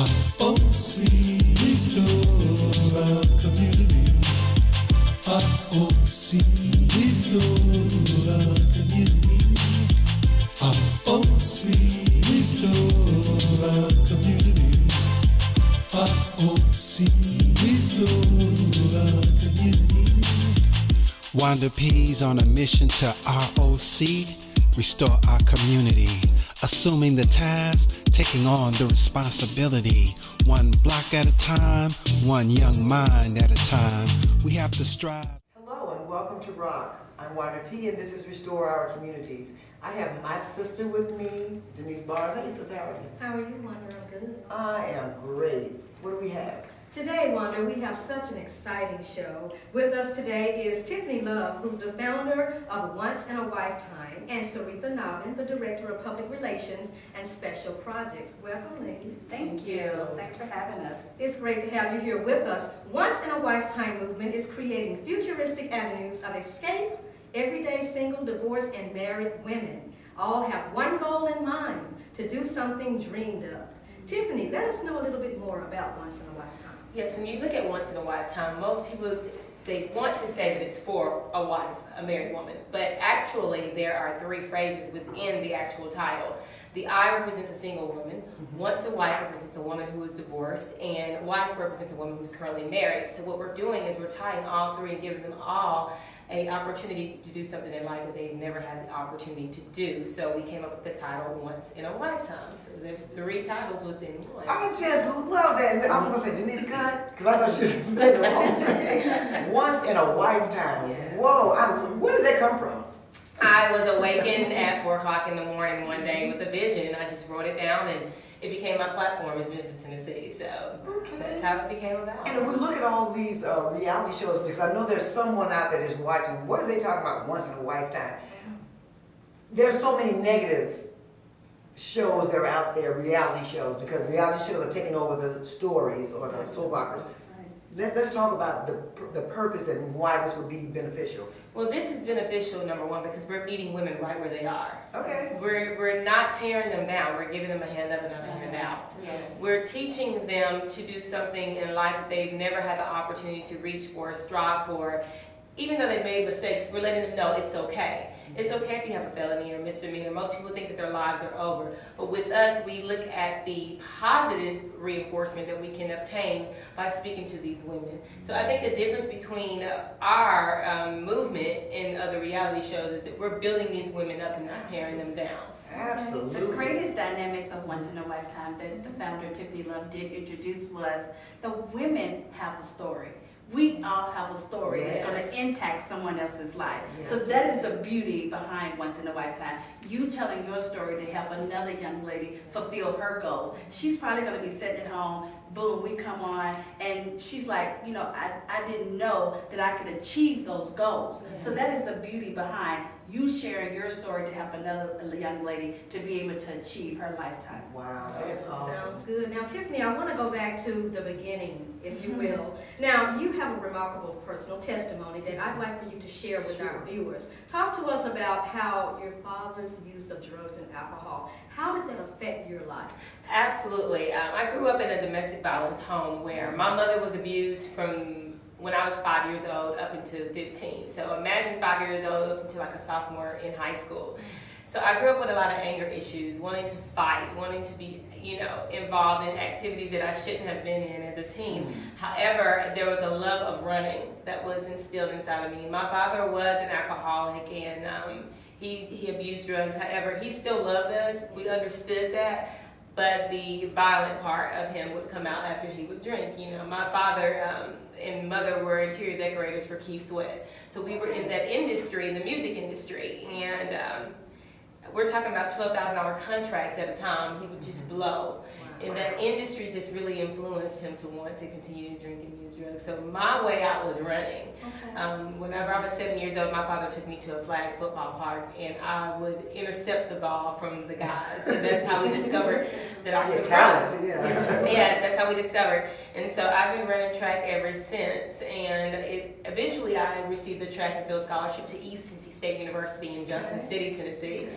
ROC, restore our community. ROC, restore our community. ROC, restore our community. ROC, restore our community. Wanda P's on a mission to ROC, restore our community. Assuming the task, taking on the responsibility. One block at a time, one young mind at a time. We have to strive. Hello and welcome to ROC. I'm Wanda P and this is Restore Our Communities. I have my sister with me, Denise Barnes. Hey sister, how are you? How are you, Wanda? I'm good. I am great. What do we have? Today, Wanda, we have such an exciting show. With us today is Tiffany Love, who's the founder of Once in a Lifetime, and Sarita Navin, the Director of Public Relations and Special Projects. Welcome, ladies. Thank you. Thanks for having us. It's great to have you here with us. Once in a Lifetime movement is creating futuristic avenues of escape. Everyday single, divorced, and married women all have one goal in mind: to do something dreamed of. Tiffany, let us know a little bit more about Once in a Lifetime. Yes, when you look at Once in a Lifetime, most people, they want to say that it's for a wife, a married woman, but actually there are three phrases within the actual title. The I represents a single woman, Once a Wife represents a woman who is divorced, and Wife represents a woman who's currently married. So what we're doing is we're tying all three and giving them all an opportunity to do something in life that they've never had the opportunity to do. So we came up with the title Once in a Lifetime. So there's three titles within one. I just love that. And I'm going to say Denise cut, because I thought she was saying the wrong thing. Once in a lifetime. Yeah. Whoa, where did that come from? I was awakened at 4 o'clock in the morning one day with a vision, and I just wrote it down, and it became my platform as Business in the City. So that's how it became about. And if we look at all these reality shows, because I know there's someone out there just watching, what are they talking about once in a lifetime? There's so many negative shows that are out there, reality shows, because reality shows are taking over the stories or the soap operas. Let's talk about the purpose and why this would be beneficial. Well, this is beneficial, number one, because we're meeting women right where they are. Okay. We're not tearing them down. We're giving them a hand up and not a hand out. Yes. We're teaching them to do something in life that they've never had the opportunity to reach for, strive for. Even though they made mistakes, we're letting them know it's okay. It's okay if you have a felony or misdemeanor. Most people think that their lives are over. But with us, we look at the positive reinforcement that we can obtain by speaking to these women. So I think the difference between our movement and other reality shows is that we're building these women up and not tearing them down. Absolutely. The greatest dynamics of Once in a Lifetime that the founder, Tiffany Love, did introduce was the women have a story. We all have a story that's going to impact someone else's life. Yes. So that is the beauty behind Once in a Lifetime. You telling your story to help another young lady fulfill her goals. She's probably going to be sitting at home, boom, we come on, and she's like, you know, I didn't know that I could achieve those goals. Yes. So that is the beauty behind you sharing your story to help another young lady to be able to achieve her lifetime. Wow, that's awesome. Sounds good. Now, Tiffany, I want to go back to the beginning, if you will. Now, you have a remarkable personal testimony that I'd like for you to share with our viewers. Talk to us about how your father's use of drugs and alcohol, how did that affect your life? Absolutely. I grew up in a domestic violence home where my mother was abused from when I was 5 years old up until 15. So imagine 5 years old up until like a sophomore in high school. So I grew up with a lot of anger issues, wanting to fight, wanting to be, you know, involved in activities that I shouldn't have been in as a teen. However, there was a love of running that was instilled inside of me. My father was an alcoholic and he abused drugs. However, he still loved us. We understood that. But the violent part of him would come out after he would drink. You know, my father and mother were interior decorators for Keith Sweat. So we were in that industry, in the music industry, and we're talking about $12,000 contracts at a time. He would just blow. And that industry just really influenced him to want to continue to drink and use drugs. So my way out was running. Whenever I was 7 years old, my father took me to a flag football park, and I would intercept the ball from the guys. And that's how we discovered that I could run. Yeah. Yes, that's how we discovered. And so I've been running track ever since. And eventually I received the track and field scholarship to East Tennessee State University in Johnson City, Tennessee.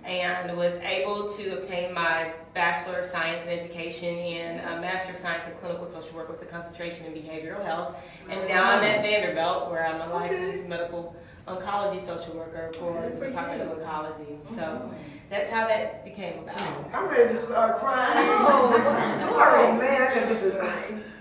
And was able to obtain my Bachelor of Science in Education and a Master of Science in Clinical Social Work with a concentration in behavioral health. And now I'm at Vanderbilt, where I'm a licensed medical oncology social worker for the Department of Oncology. So that's how that became about. I'm ready to start crying. Oh, what a story. Oh man, I think this is.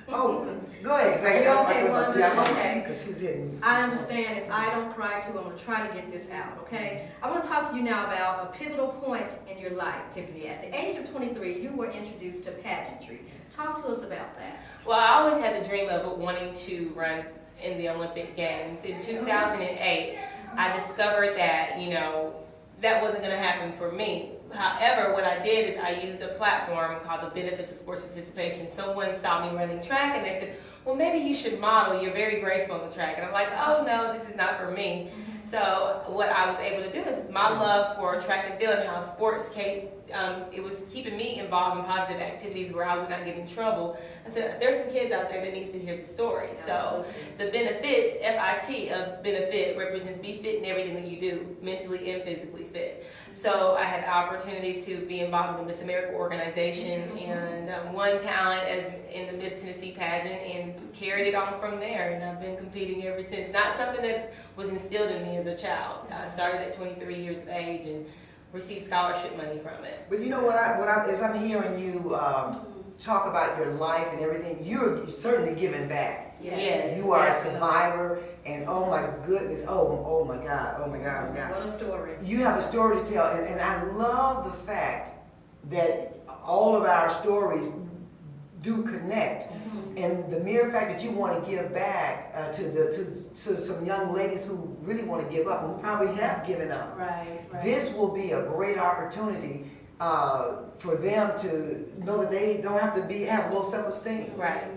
Oh, go ahead. Are you okay, Wanda? Yeah, Okay. because she's hitting. I understand if I don't cry too, I'm going to try to get this out, okay? I want to talk to you now about a pivotal point in your life, Tiffany. At the age of 23, you were introduced to pageantry. Talk to us about that. Well, I always had the dream of wanting to run in the Olympic Games. In 2008, I discovered that, that wasn't going to happen for me. However, what I did is I used a platform called the Benefits of Sports Participation. Someone saw me running track and they said, well, maybe you should model. You're very graceful on the track. And I'm like, oh no, this is not for me. So what I was able to do is my love for track and field and how sports came, it was keeping me involved in positive activities where I would not get in trouble. I said, there's some kids out there that needs to hear the story. So the benefits, FIT of benefit, represents be fit in everything that you do, mentally and physically fit. So I had the opportunity to be involved in the Miss America organization and won talent as in the Miss Tennessee pageant and carried it on from there. And I've been competing ever since. Not something that was instilled in me as a child. I started at 23 years of age and received scholarship money from it. But you know as I'm hearing you talk about your life and everything, you're certainly giving back. Yes. You are a survivor, and oh my goodness, oh my God, oh my God, oh my God. What a story. You have a story to tell, and I love the fact that all of our stories do connect. And the mere fact that you want to give back to some young ladies who really want to give up, and who probably have given up. Right. This will be a great opportunity for them to know that they don't have to have low self-esteem. Right.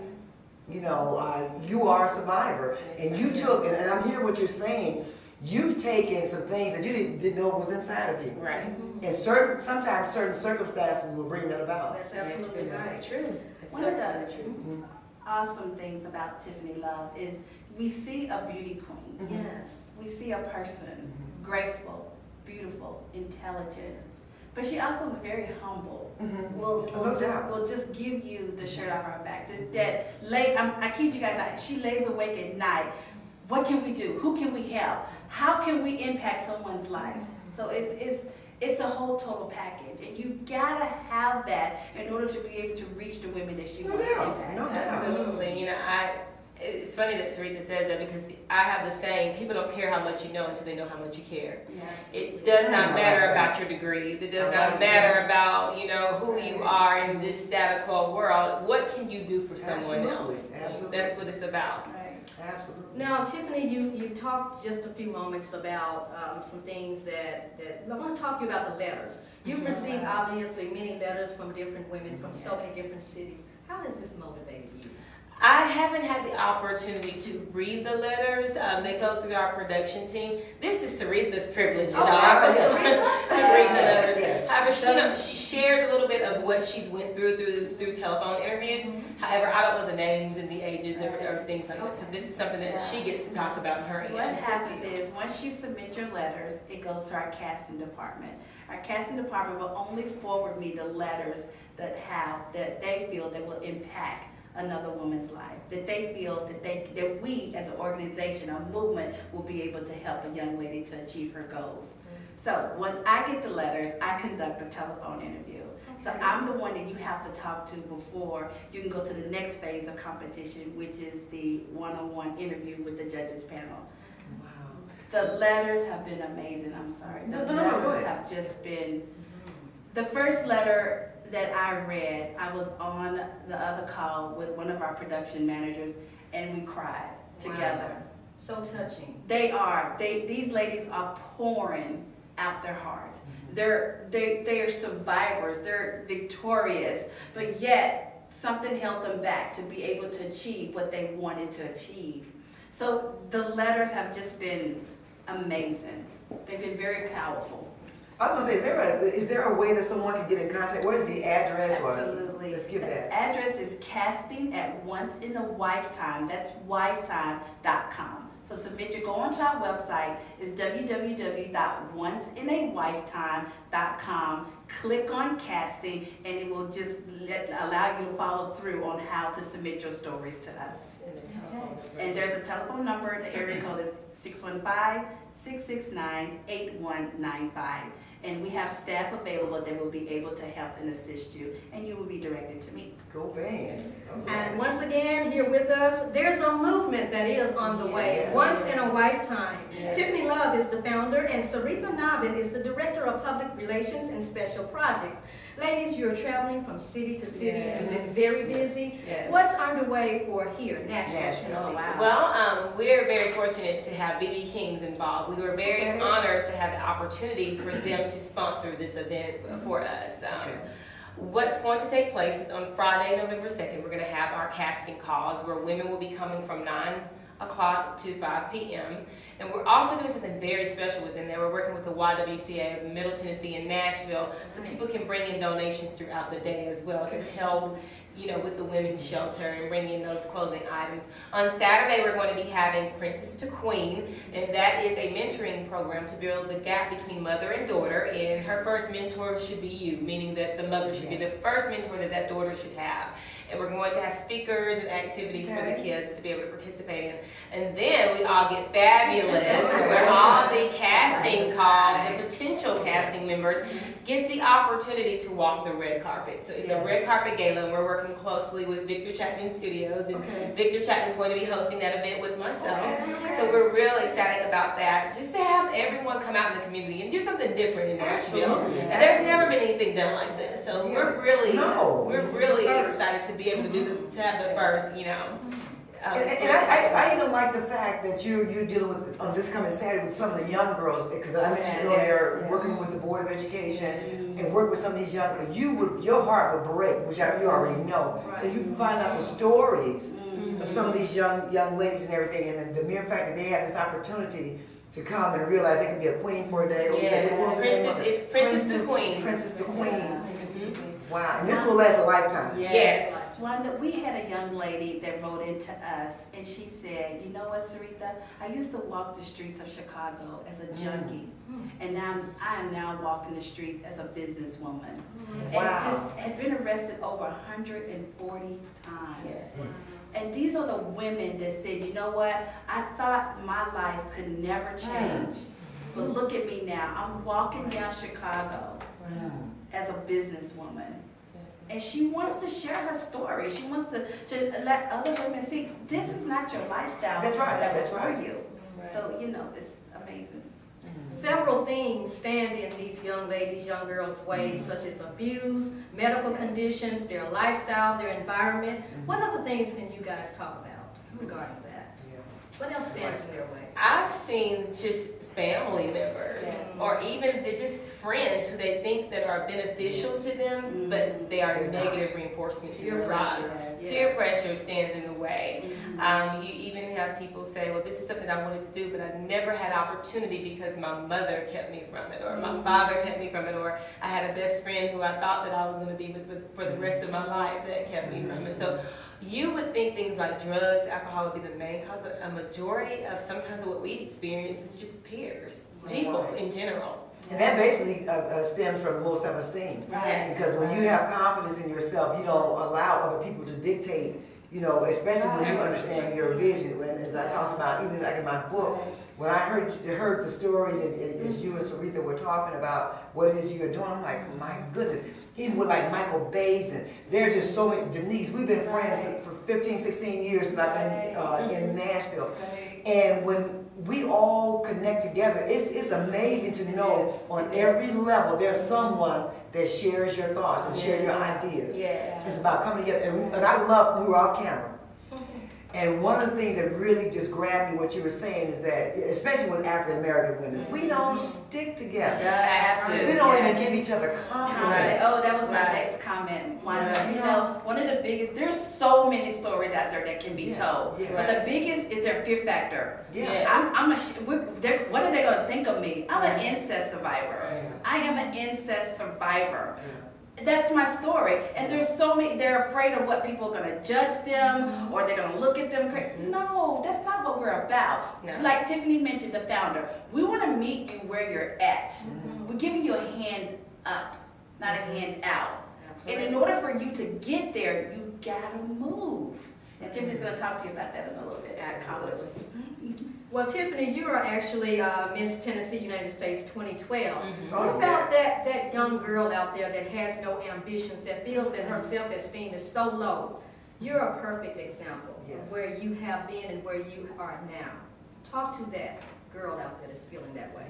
You are a survivor, and you took, and I'm hearing what you're saying. You've taken some things that you didn't know was inside of you. Right. And sometimes certain circumstances will bring that about. That's absolutely right. That's true. One of That's the true. awesome things about Tiffany Love is we see a beauty queen. Yes. We see a person, graceful, beautiful, intelligent, but she also is very humble. We'll just give you the shirt off her back. I kid you guys not, she lays awake at night. What can we do? Who can we help? How can we impact someone's life? So it's a whole total package, and you gotta have that in order to be able to reach the women that she wants to impact. No doubt. Absolutely. It's funny that Sarita says that because I have the same, people don't care how much you know until they know how much you care. Yes. It does not matter about your degrees. It does not matter about, who you are in this status quo world. What can you do for someone else? Absolutely. That's what it's about. Right. Absolutely. Now, Tiffany, you talked just a few moments about some things that I want to talk to you about the letters. You've received obviously many letters from different women from so many different cities. How has this motivated you? I haven't had the opportunity to read the letters. They go through our production team. This is Sarita's privilege, Oh, to yeah. read the letters. Yes. However, she shares a little bit of what she's went through telephone interviews. However, I don't know the names and the ages or things like that. So this is something that she gets to talk about in her end. What happens is once you submit your letters, it goes to our casting department. Our casting department will only forward me the letters that they feel that will impact another woman's life, that they feel that we as an organization, a movement, will be able to help a young lady to achieve her goals. So once I get the letters, I conduct a telephone interview. So I'm the one that you have to talk to before you can go to the next phase of competition, which is the one-on-one interview with the judges panel. Wow. The letters have been amazing. I'm sorry. No, The go letters ahead. have just been. The first letter that I read, I was on the other call with one of our production managers, and we cried together. So touching. These ladies are pouring out their hearts. They are survivors. They're victorious, but yet something held them back to be able to achieve what they wanted to achieve. So the letters have just been amazing. They've been very powerful. I was going to say, is there a way that someone can get in contact? What is the address? Absolutely. Absolutely. Let's give the that. address is casting at Once in a Lifetime. That's lifetime.com. So go onto our website. It's www.onceinaLifetime.com. Click on casting, and it will just allow you to follow through on how to submit your stories to us. And there's a telephone number. The area code is 615-669-8195. And we have staff available that will be able to help and assist you, and you will be directed to me. Go Bangs. And once again, here with us, there's a movement that is on the way, Once in a Lifetime. Yes. Tiffany Love is the founder, and Sarita Navin is the Director of Public Relations and Special Projects. Ladies, you're traveling from city to city and been very busy. Yes. What's underway for here, Nashville, Nashville. Tennessee? Oh, wow. Well, we're very fortunate to have BB Kings involved. We were very Okay. honored to have the opportunity for them to sponsor this event for us. What's going to take place is on Friday, November 2nd, we're going to have our casting calls where women will be coming from 9 o'clock to 5 p.m. And we're also doing something very special within there. We're working with the YWCA of Middle Tennessee and Nashville, so people can bring in donations throughout the day as well to help, with the women's shelter and bring in those clothing items. On Saturday, we're going to be having Princess to Queen, and that is a mentoring program to build the gap between mother and daughter, and her first mentor should be you, meaning that the mother should be the first mentor that daughter should have. And we're going to have speakers and activities for the kids to be able to participate in. And then we all get fabulous, where all the casting calls, the potential casting members, get the opportunity to walk the red carpet. So it's a red carpet gala, and we're working closely with Victor Chapman Studios, and Victor Chapman is going to be hosting that event with myself. So we're real excited about that, just to have everyone come out in the community and do something different in Nashville. And there's never been anything done like this, so we're really excited to be able to to have the first, And I even like the fact that you're dealing with on this coming Saturday with some of the young girls, because I mentioned earlier working with the Board of Education and work with some of these young. Your heart would break, which you already know, and you find out the stories of some of these young ladies and everything, and the mere fact that they have this opportunity to come and realize they can be a queen for a day. It's Princess to Queen. Princess to Queen. Wow, and this will last a lifetime. Yes. Wanda, we had a young lady that wrote into us, and she said, you know what, Sarita? I used to walk the streets of Chicago as a junkie, and now I am now walking the streets as a businesswoman. And just had been arrested over 140 times. Yes. And these are the women that said, you know what? I thought my life could never change, but look at me now. I'm walking down Chicago as a businesswoman. And she wants to share her story. She wants to let other women see this is not your lifestyle. That's right. That's for you. So, it's amazing. Several things stand in these young ladies, young girls' ways, such as abuse, medical conditions, their lifestyle, their environment. What other things can you guys talk about regarding that? What else stands in their way? I've seen just family members or even just friends who they think that are beneficial to them, but they are negative reinforcements in their lives. Peer pressure stands in the way. You even have people say, well, this is something I wanted to do, but I never had opportunity because my mother kept me from it, or my father kept me from it, or I had a best friend who I thought that I was going to be with for the rest of my life that kept me from it. So you would think things like drugs, alcohol would be the main cause, but a majority of sometimes what we experience is just peers, people in general. And that basically stems from low self-esteem. Right. Because when you have confidence in yourself, you don't allow other people to dictate, especially when you understand your vision. And as I talked about, even like in my book, when I heard the stories as you and Sarita were talking about what it is you're doing, I'm like, my goodness. Even with like Michael Bazin, there's just so many. Denise, we've been friends for 15, 16 years since I've been in Nashville. And when we all connect together, it's amazing to know on every level there's someone that shares your thoughts and shares your ideas. It's about coming together. And I love, we were off camera. And one of the things that really just grabbed me, what you were saying, is that, especially with African American women, we don't stick together. Absolutely. We don't even give each other compliments. Oh, that was my next comment, Wanda. One of the biggest, there's so many stories out there that can be told. But the biggest is their fear factor. What are they going to think of me? I'm an incest survivor. I am an incest survivor. That's my story. And there's so many, they're afraid of what people are going to judge them or they're going to look at them. No, that's not what we're about. No. Like Tiffany mentioned, the founder, we want to meet you where you're at. We're giving you a hand up, not a hand out. And in order for you to get there, you got to move. And Tiffany's going to talk to you about that in a little bit. Absolutely. Well, Tiffany, you are actually Miss Tennessee United States 2012. What Oh, about yes. that young girl out there that has no ambitions, that feels that her self-esteem is so low? You're a perfect example Yes. of where you have been and where you are now. Talk to that girl out there that's feeling that way.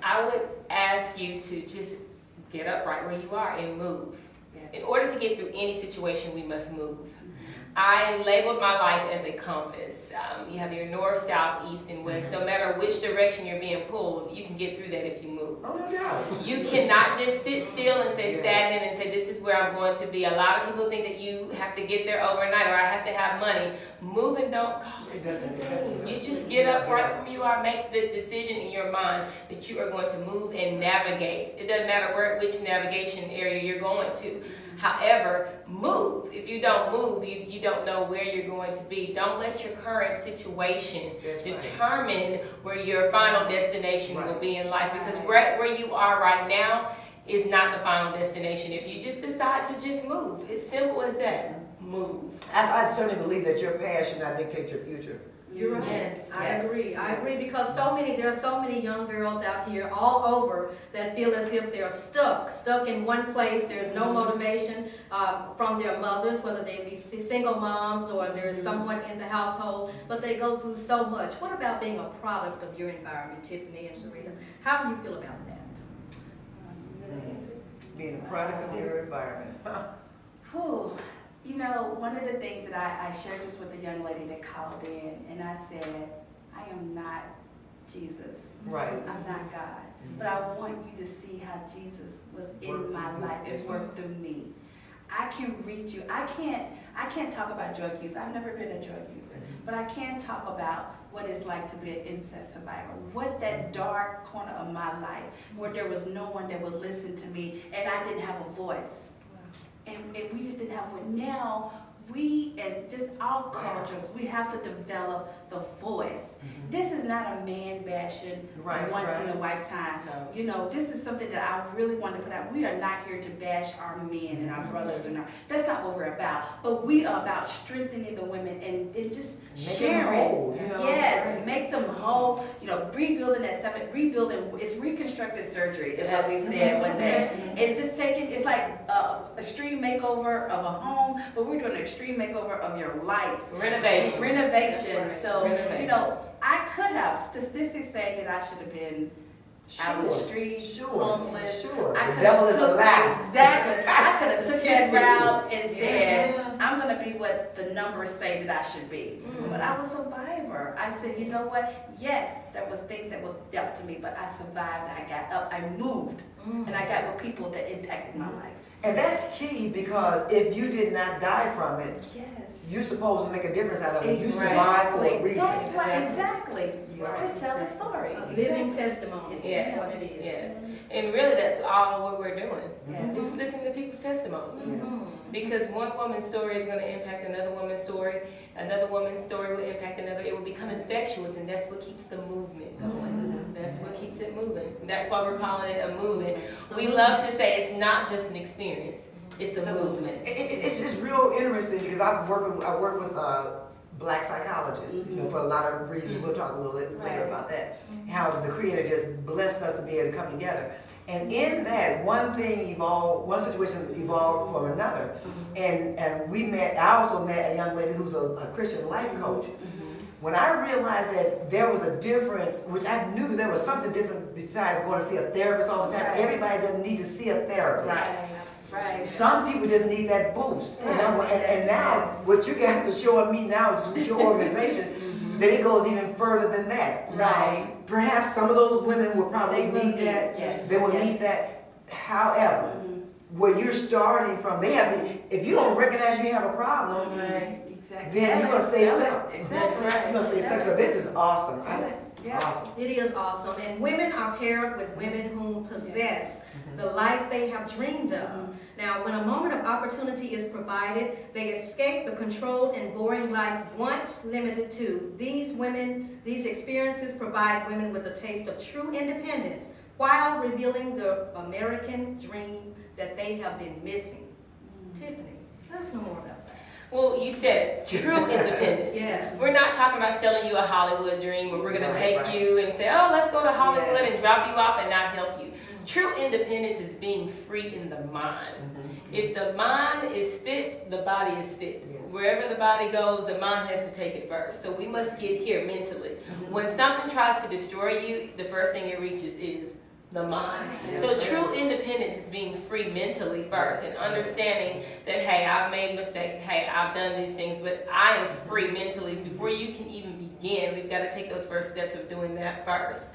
I would ask you to just get up right where you are and move. Yes. In order to get through any situation, we must move. I labeled my life as a compass. You have your north, south, east, and west. No matter which direction you're being pulled, you can get through that if you move. Oh, no doubt. You cannot just sit still and stay Yes. stagnant and say, this is where I'm going to be. A lot of people think that you have to get there overnight or I have to have money. Moving don't cost It doesn't. anything. You just get up right from where you are, make the decision in your mind that you are going to move and navigate. It doesn't matter which navigation area you're going to. However, move. If you don't move, you don't know where you're going to be. Don't let your current situation That's right. determine where your final destination will Right. be in life. Because right where you are right now is not the final destination. If you just decide to just move, it's simple as that. Move. I certainly believe that your past should not dictate your future. You're right. Yes, I yes, agree. I yes. agree because there are so many young girls out here all over that feel as if they're stuck in one place. There's no motivation from their mothers, whether they be single moms or there's someone in the household, but they go through so much. What about being a product of your environment, Tiffany and Sarita? How do you feel about that? Being a product of your environment. Whew. You know, one of the things that I shared this with the young lady that called in, and I said, I am not Jesus. Right. I'm not God. But I want you to see how Jesus was in my life and worked through me. I can reach you. I can't talk about drug use. I've never been a drug user. But I can talk about what it's like to be an incest survivor. What that dark corner of my life where there was no one that would listen to me and I didn't have a voice. And we just didn't have one. Now, we, as just all cultures, we have to develop the voice. This is not a man bashing once in a lifetime. No. You know, this is something that I really want to put out. We are not here to bash our men and our brothers and that's not what we're about. But we are about strengthening the women and just sharing. Whole, you know? Yes, make them whole. You know, rebuilding it's reconstructive surgery is what we said one day. It's just it's like extreme makeover of a home, but we're doing an extreme makeover of your life. Renovation. Renovation. So, Renovation. you know, I could have statistics saying that I should have been out in the street, homeless. Sure. I The could devil have is a took lie. exactly. I could have took that Statistics. route and said, I'm gonna be what the numbers say that I should be. But I was a survivor. I said, you know what? Yes, there was things that were dealt to me, but I survived. I got up. I moved, and I got with people that impacted my life. And that's key because if you did not die from it, Yes. you're supposed to make a difference out of it. You survived for a reason. That's why, exactly. Right. To tell the story. A living testimony Yes. is what it is. Yes. And really that's all what we're doing. Yes. Just listen to people's testimonies. Yes. Because one woman's story is going to impact another woman's story. Another woman's story will impact another. It will become infectious, and that's what keeps the movement going. That's what keeps it moving. And that's why we're calling it a movement. We love to say it's not just an experience. It's a movement. It's just real interesting because I work with black psychologists, you know, for a lot of reasons. We'll talk a little bit later about that. How the Creator just blessed us to be able to come together. And in that, one situation evolved from another. And I also met a young lady who's a Christian life coach. When I realized that there was a difference, which I knew that there was something different besides going to see a therapist all the time. Right. Everybody doesn't need to see a therapist. Right. Some people just need that boost. Yes. And now, Yes. what you guys are showing me now, just with your organization, that it goes even further than that. Now, Right. perhaps some of those women will probably They will need need, that. yes, They will yes. need that. However, where you're starting from, if you don't recognize you have a problem, Right. Exactly. then you're going to stay stuck. Exactly. That's right. You're going to stay stuck. So this is awesome. Yeah, Awesome. it is awesome. And women are paired with women who possess the life they have dreamed of. Now, when a moment of opportunity is provided, they escape the controlled and boring life once limited to. These experiences provide women with a taste of true independence while revealing the American dream that they have been missing. Tiffany, let us know more about that. Well, you said it, true independence. Yes. We're not talking about selling you a Hollywood dream where we're going to take you and say, oh, let's go to Hollywood and drop you off and not help you. True independence is being free in the mind. If the mind is fit, the body is fit. Yes. Wherever the body goes, the mind has to take it first. So we must get here mentally. When something tries to destroy you, the first thing it reaches is the mind. Yes. So true independence is being free mentally first and understanding that, hey, I've made mistakes, hey, I've done these things, but I am free mentally. Before you can even begin, we've got to take those first steps of doing that first.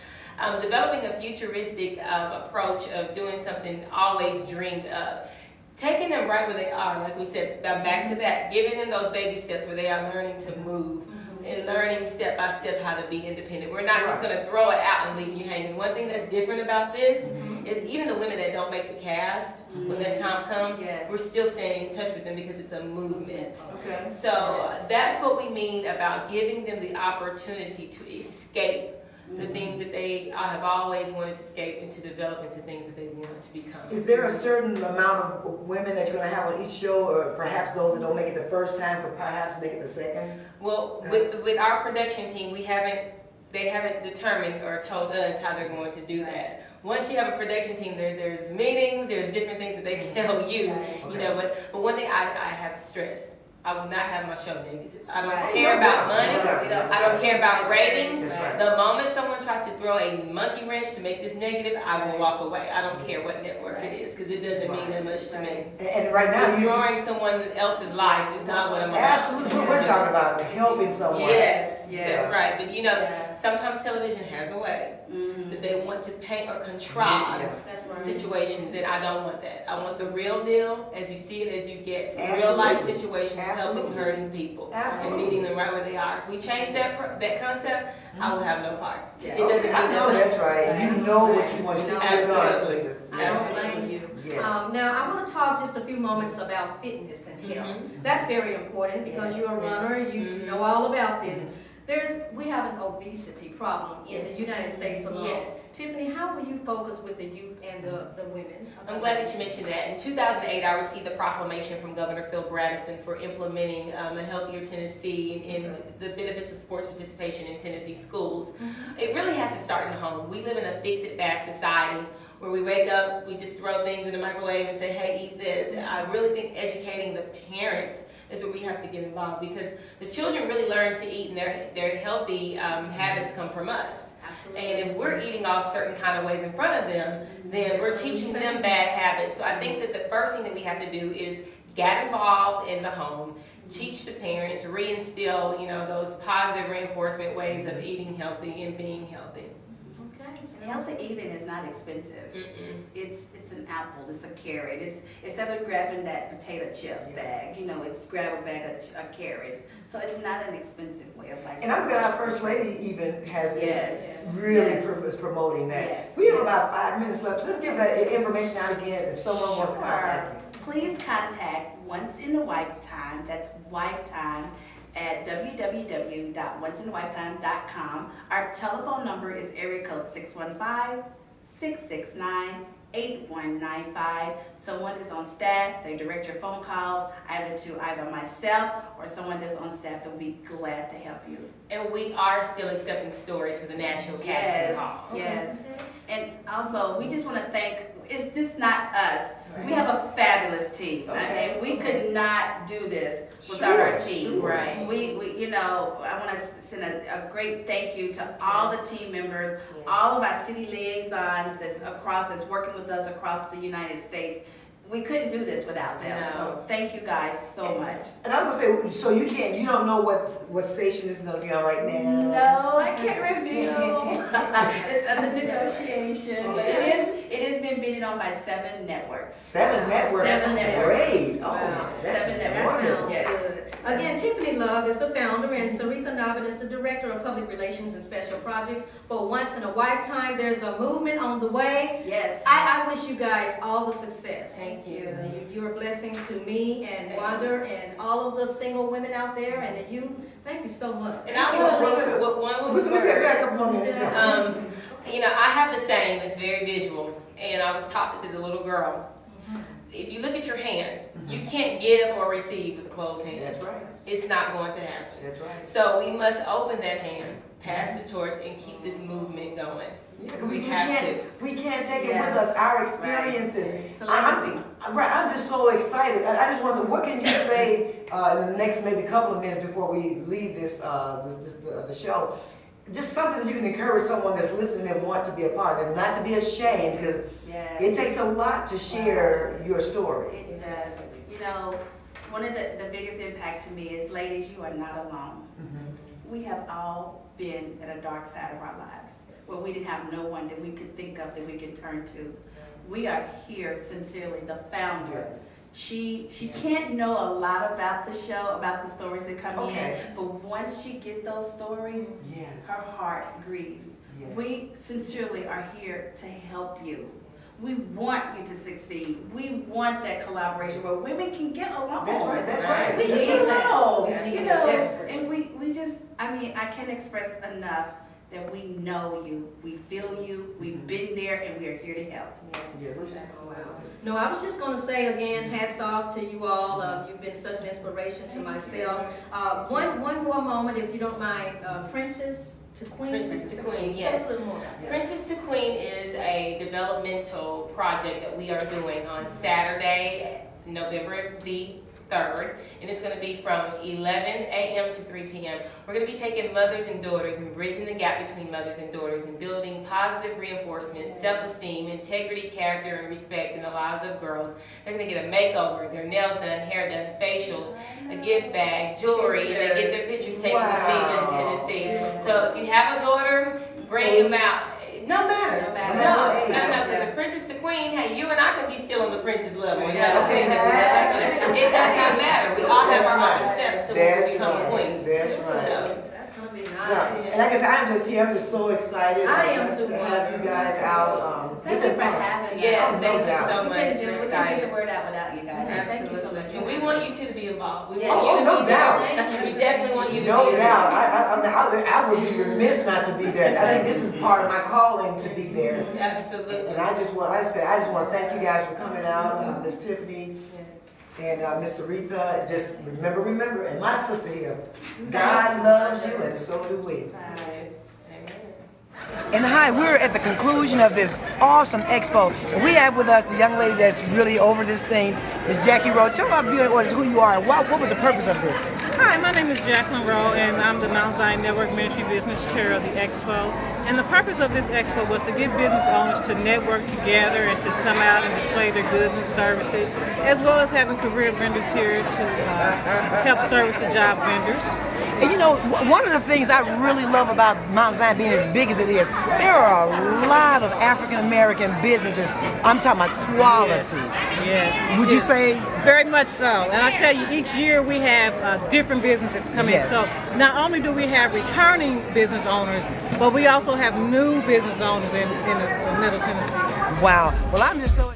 Developing a futuristic approach of doing something always dreamed of. Taking them right where they are, like we said, back to that, giving them those baby steps where they are learning to move and learning step by step how to be independent. We're not just going to throw it out and leave you hanging. One thing that's different about this is even the women that don't make the cast, when that time comes, we're still staying in touch with them because it's a movement. Okay. So that's what we mean about giving them the opportunity to escape the things that they have always wanted to escape and to develop into things that they want to become. Is there a certain amount of women that you're going to have on each show, or perhaps those that don't make it the first time for perhaps make it the second? Well, with our production team, they haven't determined or told us how they're going to do that. Once you have a production team, there's meetings, there's different things that they tell you, you know. But one thing I have stressed, I will not have my show babysit. I don't care about money. I don't care about ratings. Right. The moment someone tries to throw a monkey wrench to make this negative, I will walk away. I don't care what network it is, because it doesn't mean that much to me. And right now, Destroying someone else's life is not what I'm about. absolutely, we're talking about helping someone. Yes, that's right. But you know, sometimes television has a way that they want to paint or contrive That's right. situations, and I don't want that. I want the real deal, as you see it, as you get. Absolutely. Real life situations Absolutely. helping hurting people Absolutely. and meeting them right where they are. If we change that concept, I will have no part. It doesn't Okay, mean I know that. that's right. You know what you want to do. Absolutely. I don't blame you. Yes. Now, I want to talk just a few moments about fitness and health. That's very important because you're a runner, you know all about this. We have an obesity problem in the United States alone. Yes. Tiffany, how will you focus with the youth and the women? I'm glad that you mentioned that. In 2008, I received a proclamation from Governor Phil Bradison for implementing a healthier Tennessee and the benefits of sports participation in Tennessee schools. It really has to start in the home. We live in a fix-it-fast society where we wake up, we just throw things in the microwave and say, hey, eat this. And I really think educating the parents is where we have to get involved, because the children really learn to eat, and their healthy habits come from us. Absolutely. And if we're eating all certain kind of ways in front of them, then we're teaching them bad habits. So I think that the first thing that we have to do is get involved in the home, teach the parents, reinstill, those positive reinforcement ways of eating healthy and being healthy. And healthy eating is not expensive. It's an apple, it's a carrot. It's instead of grabbing that potato chip bag, it's grab a bag of carrots. So it's not an expensive way of life. And I'm glad our First Lady even has is promoting that. Yes. We have about 5 minutes left. Let's give that information out again if someone wants to contact you. Please contact Once in a Lifetime, that's Lifetime, at www.onceinalifetime.com. Our telephone number is area code 615-669-8195. Someone is on staff. They direct your phone calls either myself or someone that's on staff that will be glad to help you. And we are still accepting stories for the national casting call. Yes. And also, we just want to thank, it's just not us. We have a fabulous team, and we could not do this without our team. Right. I want to send a great thank you to all the team members, all of our city liaisons that's working with us across the United States. we couldn't do this without them. No. So thank you guys so much. And I'm gonna say, so you don't know what station this is gonna be on right now? No, I can't reveal. It's under negotiation, but it has been bidded on by 7 networks. 7 networks. 7 networks. Great. Oh, Wow. that's 7 That networks. sounds Yes. good. Again, Tiffany Love is the founder and Sarita Navin is the Director of Public Relations and Special Projects for Once in a Lifetime. There's a movement on the way. Yes. I wish you guys all the success. Thank you. You're a blessing to me and Wanda and all of the single women out there and the youth. Thank you so much. And I want to leave it with one little What's that? We word. got a couple more minutes now. You know, I have the saying that's very visual, and I was taught this as a little girl. If you look at your hand, you can't give or receive with a closed hand. That's right. It's not going to happen. That's right. So we must open that hand, pass the torch, and keep this movement going. Yeah, We we have we can't take it Yeah. with us. Our experiences. It's a legacy. I'm just so excited. I just want to. What can you say in the next maybe couple of minutes before we leave the show? Just something that you can encourage someone that's listening and want to be a part of this, not to be ashamed, because Yes. it takes a lot to share your story. It does. You know, one of the biggest impact to me is, ladies, you are not alone. We have all been at a dark side of our lives where we didn't have no one that we could think of that we could turn to. We are here sincerely, the founder. She can't know a lot about the show, about the stories that come Okay. in, but once she get those stories, Yes. her heart grieves. Yes. We sincerely are here to help you. We want you to succeed. We want that collaboration where women can get along. That's right. That's Right. right. We can We get need that. along, Yeah. you know. Desperate. And we just, I mean, I can't express enough that we know you, we feel you, we've been there, and we are here to help. Yeah, No, I was just going to say again, hats off to you all. You've been such an inspiration to myself. One more moment, if you don't mind. Princess to Queen. Princess to Queen, Tell yes. us a little more about that. Princess to Queen is a developmental project that we are doing on Saturday, November the 3rd, and it's going to be from 11 a.m. to 3 p.m. We're going to be taking mothers and daughters and bridging the gap between mothers and daughters and building positive reinforcement, self-esteem, integrity, character, and respect in the lives of girls. They're going to get a makeover, their nails done, hair done, facials, a gift bag, jewelry, and they get their pictures taken with me in Tennessee. So if you have a daughter, bring them out. No matter. No matter. No, because a princess to queen, hey, you and I could be still on the princess level. You know? Okay. It does not matter. We all have our own steps to That's become a right. queen. That's right. So, That's going to be Yeah. nice. And like I said, I'm just here. I'm just so excited I am to too. have you guys out. Thank you for having us. yes, no thank you doubt. so We much. couldn't do it. We're We couldn't get excited. the word out without you guys. So thank you so much. Absolutely. And we want you two to be involved. We Yes. want you to Oh, no be there. doubt. We definitely want you to No be doubt. there. I would be remiss not to be there. I think this is part of my calling to be there. Absolutely. And I just want to thank you guys for coming out, Miss Tiffany and Miss Aretha. Just remember, and my sister here, God loves you, and so do we. And hi, we're at the conclusion of this awesome expo. And we have with us the young lady that's really over this thing, Miss Jackie Rowe. Tell our viewing audience who you are and what was the purpose of this? Hi, my name is Jacqueline Rowe, and I'm the Mount Zion Network Ministry Business Chair of the Expo. And the purpose of this Expo was to get business owners to network together and to come out and display their goods and services, as well as having career vendors here to help service the job vendors. And you know, one of the things I really love about Mount Zion being as big as it is, there are a lot of African American businesses. I'm talking about quality. Yes. Would you say? Very much so. And I tell you, each year we have different businesses coming. Yes. So not only do we have returning business owners, but we also have new business owners in Middle Tennessee. Wow. Well, I'm just so